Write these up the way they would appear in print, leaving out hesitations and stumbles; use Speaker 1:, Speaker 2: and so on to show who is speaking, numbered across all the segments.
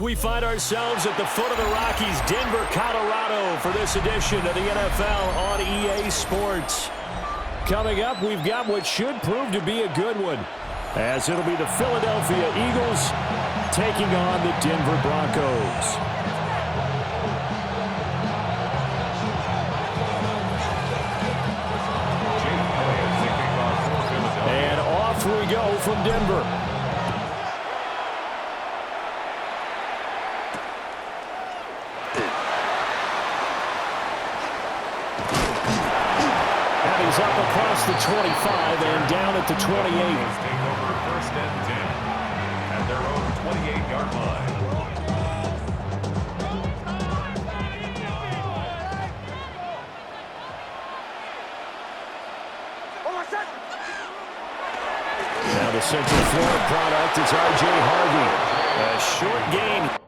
Speaker 1: We find ourselves at the foot of the Rockies, Denver, Colorado, for this edition of the NFL on EA Sports. Coming up, we've got what should prove to be a good one, as it'll be the Philadelphia Eagles taking on the Denver Broncos. And off we go from Denver. He's up across the 25 and down at the 28.
Speaker 2: Take over first and 10 at their own 28-yard line.
Speaker 1: Now the Central Florida product is R.J. Harvey. A short gain.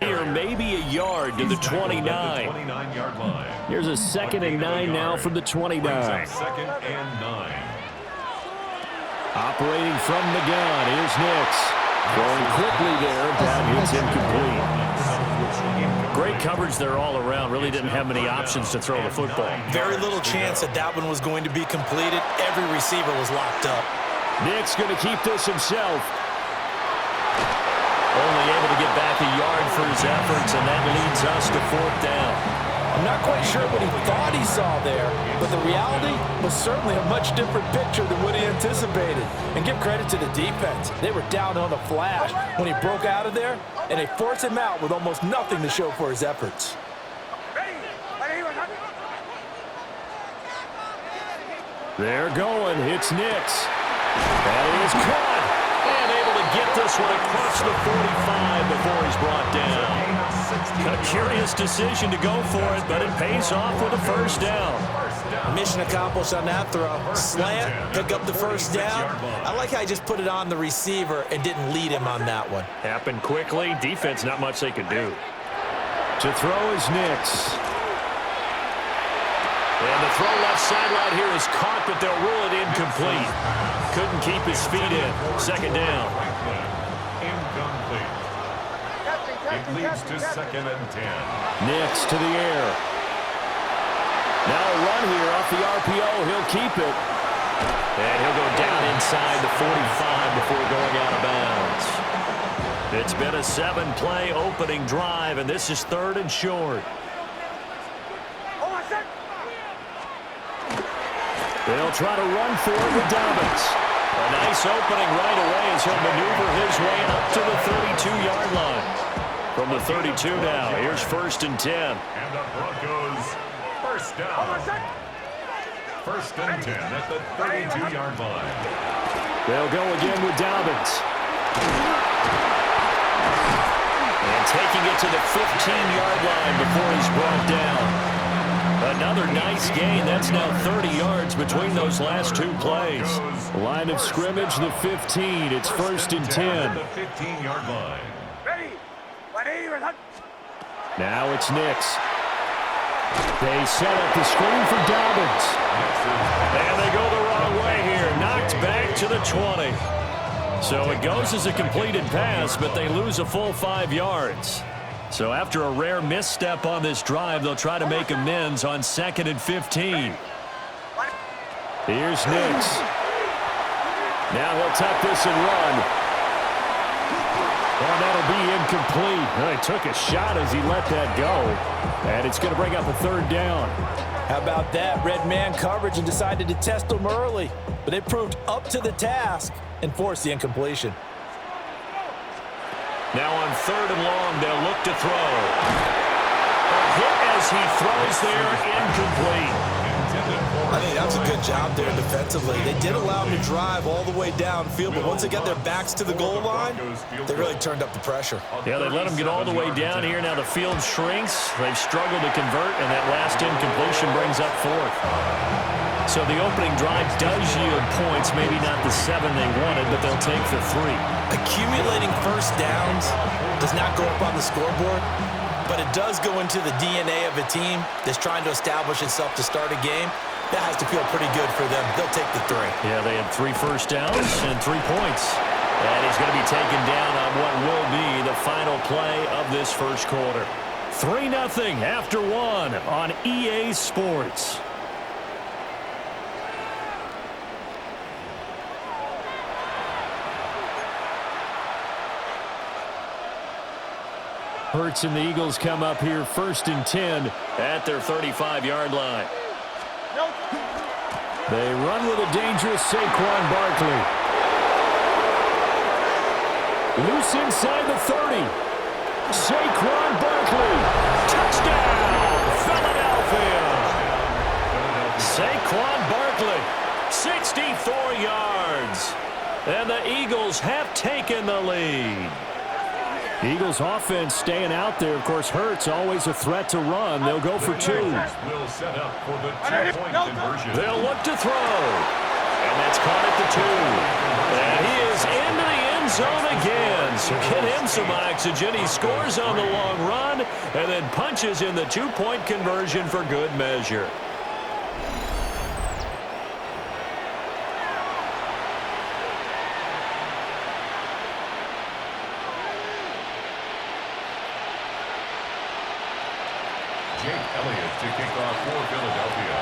Speaker 1: Or maybe a yard to the 29.
Speaker 2: 29-yard line.
Speaker 1: Here's a 2nd and 9 now from the 29.
Speaker 2: 2nd and 9.
Speaker 1: Operating from the gun, here's Nix. Going quickly there, but it's incomplete. Great coverage there all around. Really didn't have many options to throw the football.
Speaker 3: Very little chance that one was going to be completed. Every receiver was locked up.
Speaker 1: Nix going to keep this himself. Only able to get back a yard for his efforts, and that leads us to 4th down.
Speaker 3: I'm not quite sure what he thought he saw there, but the reality was certainly a much different picture than what he anticipated. And give credit to the defense. They were down on the flash when he broke out of there, and they forced him out with almost nothing to show for his efforts.
Speaker 1: They're going. It's Nix. That is caught. And able to get this one across the 45 before he's brought down. A curious decision to go for it, but it pays off with a 1st down.
Speaker 3: Mission accomplished on that throw. Slant, pick up the 1st down. I like how he just put it on the receiver and didn't lead him on that one.
Speaker 1: Happened quickly. Defense, not much they could do. To throw is Nix. And the throw left sideline here is caught, but they'll rule it incomplete. Couldn't keep his feet in. 2nd down.
Speaker 2: Incomplete. It leads to 2nd and 10.
Speaker 1: Nix to the air. Now a run here off the RPO. He'll keep it. And he'll go down inside the 45 before going out of bounds. It's been a 7-play opening drive, and this is 3rd and short. They'll try to run for it with Dobbins. A nice opening right away as he'll maneuver his way up to the 32-yard line. From the 32 now, here's 1st and 10.
Speaker 2: And the Broncos, 1st down. 1st and 10 at the 32-yard line.
Speaker 1: They'll go again with Dobbins. And taking it to the 15-yard line before he's brought down. Another nice gain. That's now 30 yards between those last 2 plays. Line of scrimmage, the 15. It's 1st and 10.
Speaker 2: The 15-yard line.
Speaker 1: Now it's Nix. They set up the screen for Dobbins. And they go the wrong way here. Knocked back to the 20. So it goes as a completed pass, but they lose a full 5 yards. So after a rare misstep on this drive, they'll try to make amends on 2nd and 15. Here's Nix. Now he'll tuck this and run. And that'll be incomplete. Well, he took a shot as he let that go. And it's going to bring up a 3rd down.
Speaker 3: How about that? Red man coverage and decided to test them early. But they proved up to the task and forced the incompletion.
Speaker 1: Now on 3rd and long, they'll look to throw. A hit as he throws there, incomplete.
Speaker 3: I think that's a good job there defensively. They did allow him to drive all the way downfield, but once they got their backs to the goal line, they really turned up the pressure.
Speaker 1: Yeah, they let him get all the way down here. Now the field shrinks. They've struggled to convert, and that last incompletion brings up 4th. So the opening drive does yield points, maybe not the 7 they wanted, but they'll take the 3.
Speaker 3: Accumulating first downs does not go up on the scoreboard, but it does go into the DNA of a team that's trying to establish itself to start a game. That has to feel pretty good for them. They'll take the 3.
Speaker 1: Yeah, they had 3 first downs and 3 points. And he's going to be taken down on what will be the final play of this first quarter. 3-0 after 1 on EA Sports. Hurts and the Eagles come up here 1st and 10 at their 35-yard line. They run with a dangerous Saquon Barkley. Loose inside the 30. Saquon Barkley. Touchdown, Philadelphia. Saquon Barkley, 64 yards. And the Eagles have taken the lead. Eagles offense staying out there. Of course, Hurts always a threat to run. They'll go for 2.
Speaker 2: Will set up for the 2-point conversion.
Speaker 1: They'll look to throw. And that's caught at the 2. And he is into the end zone again. So get him some oxygen. He scores on the long run and then punches in the 2-point conversion for good measure.
Speaker 2: Jake Elliott to kick off for Philadelphia.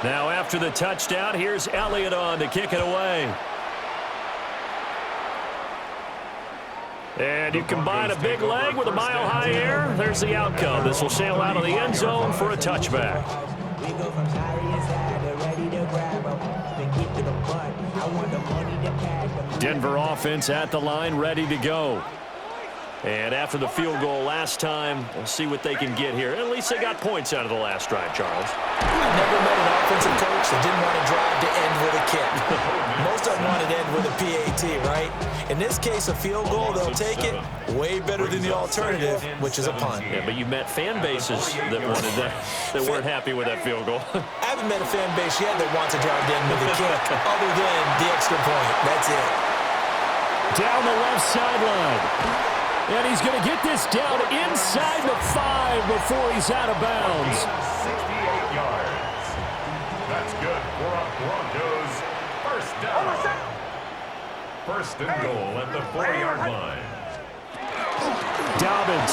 Speaker 1: Now after the touchdown, here's Elliott on to kick it away. And you combine a big leg with a mile-high air, there's the outcome. This will sail out of the end zone for a touchback. Denver offense at the line, ready to go. And after the field goal last time, we'll see what they can get here. At least they got points out of the last drive, Charles.
Speaker 3: I've never met an offensive coach that didn't want to drive to end with a kick. Most of them wanted to end with a PAT, right? In this case, a field goal, they'll take it. Way better than the alternative, which is a punt.
Speaker 1: Yeah, but you've met fan bases that wanted that weren't happy with that field goal.
Speaker 3: I haven't met a fan base yet that wants to drive to end with a kick, other than the extra point. That's it.
Speaker 1: Down the left sideline. And he's going to get this down inside the 5 before he's out of bounds.
Speaker 2: 68 yards. That's good for a Broncos first down. First and goal at the 4-yard line.
Speaker 1: Dobbins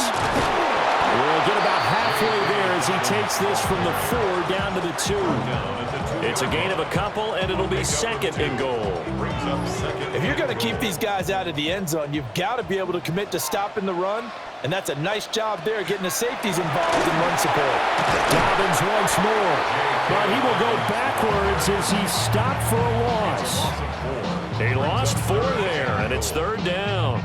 Speaker 1: will get about halfway there as he takes this from the 4 down to the 2. It's a gain of a couple, and it'll be 2nd and goal.
Speaker 3: If you're going to keep these guys out of the end zone, you've got to be able to commit to stopping the run, and that's a nice job there getting the safeties involved in run support.
Speaker 1: Dobbins once more, but he will go backwards as he stopped for a loss. He lost 4 there, and it's 3rd down.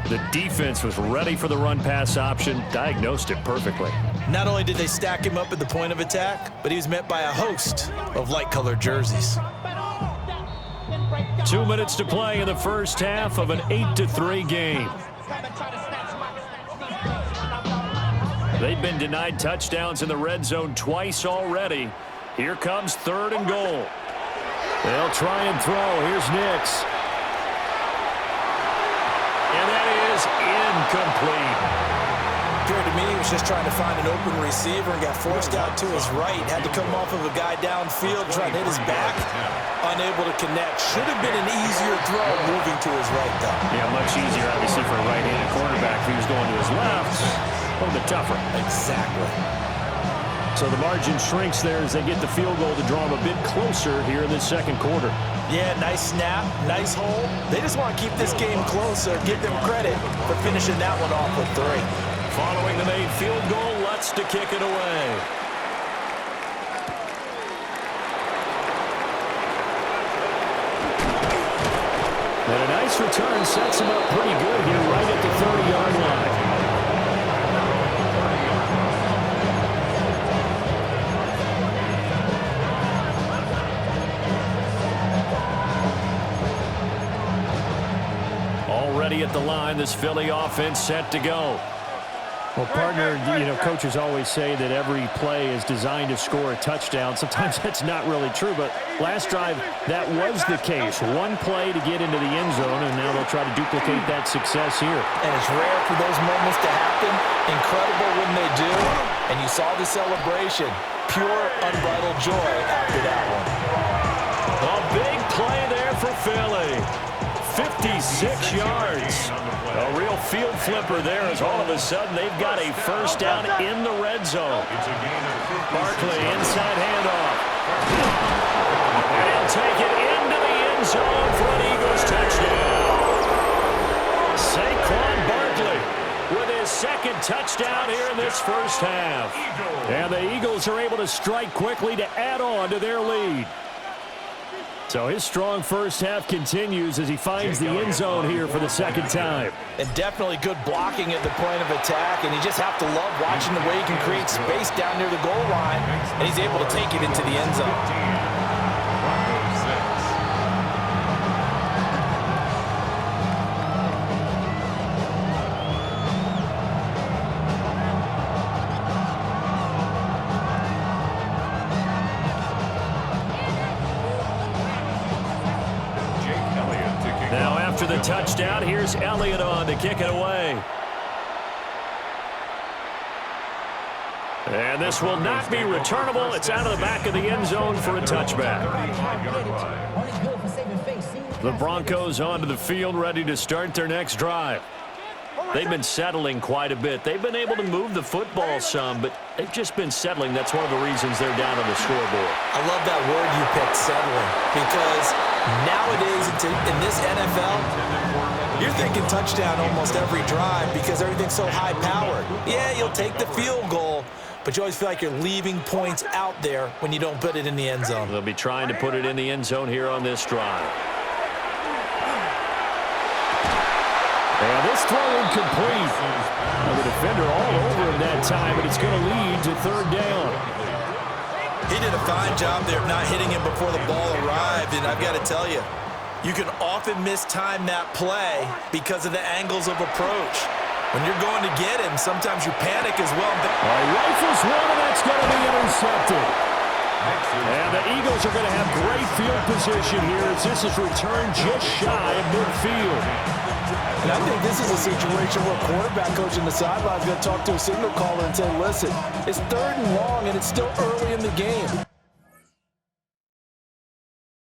Speaker 1: The defense was ready for the run-pass option, diagnosed it perfectly.
Speaker 3: Not only did they stack him up at the point of attack, but he was met by a host of light-colored jerseys.
Speaker 1: 2 minutes to play in the first half of an 8-3 game. They've been denied touchdowns in the red zone twice already. Here comes 3rd and goal. They'll try and throw. Here's Nix. And that is incomplete.
Speaker 3: Appeared to me he was just trying to find an open receiver and got forced out to his right. Had to come off of a guy downfield, trying to hit his back. Unable to connect. Should have been an easier throw moving to his right, though.
Speaker 1: Yeah, much easier, obviously, for a right-handed quarterback. If he was going to his left, a little bit tougher.
Speaker 3: Exactly.
Speaker 1: So the margin shrinks there as they get the field goal to draw them a bit closer here in this second quarter.
Speaker 3: Yeah, nice snap, nice hole. They just want to keep this game closer. Give them credit for finishing that one off with 3.
Speaker 1: Following the made field goal, Lutz to kick it away. And a nice this return sets him up pretty good here right at the 30-yard line. Already at the line, this Philly offense set to go. Well, partner, coaches always say that every play is designed to score a touchdown. Sometimes that's not really true, but last drive, that was the case. One play to get into the end zone, and now they'll try to duplicate that success here.
Speaker 3: And it's rare for those moments to happen. Incredible when they do. And you saw the celebration. Pure, unbridled joy after that one.
Speaker 1: A big play there for Philly. 56 yards. A real field flipper there as all of a sudden they've got a first down in the red zone. Barkley inside handoff. And he'll take it into the end zone for an Eagles touchdown. Saquon Barkley with his second touchdown here in this first half. And the Eagles are able to strike quickly to add on to their lead. So his strong first half continues as he finds the end zone here for the second time.
Speaker 3: And definitely good blocking at the point of attack, and you just have to love watching the way he can create space down near the goal line, and he's able to take it into the end zone.
Speaker 1: Now after the touchdown, here's Elliott on to kick it away. And this will not be returnable. It's out of the back of the end zone for a touchback. The Broncos onto the field, ready to start their next drive. They've been settling quite a bit. They've been able to move the football some, but they've just been settling. That's one of the reasons they're down on the scoreboard.
Speaker 3: I love that word you picked, settling, because nowadays in this NFL, you're thinking touchdown almost every drive because everything's so high-powered. Yeah, you'll take the field goal, but you always feel like you're leaving points out there when you don't put it in the end zone.
Speaker 1: They'll be trying to put it in the end zone here on this drive. And this throw incomplete. Now the defender all over him that time, but it's going to lead to third down.
Speaker 3: He did a fine job there of not hitting him before the ball arrived, and I've got to tell you, you can often mistime that play because of the angles of approach. When you're going to get him, sometimes you panic as well.
Speaker 1: Rifles one, and that's going to be intercepted. And the Eagles are going to have great field position here as this is returned just shy of midfield.
Speaker 3: And I think this is a situation where quarterback coach in the sideline is going to talk to a signal caller and say, listen, it's 3rd and long, and it's still early in the game.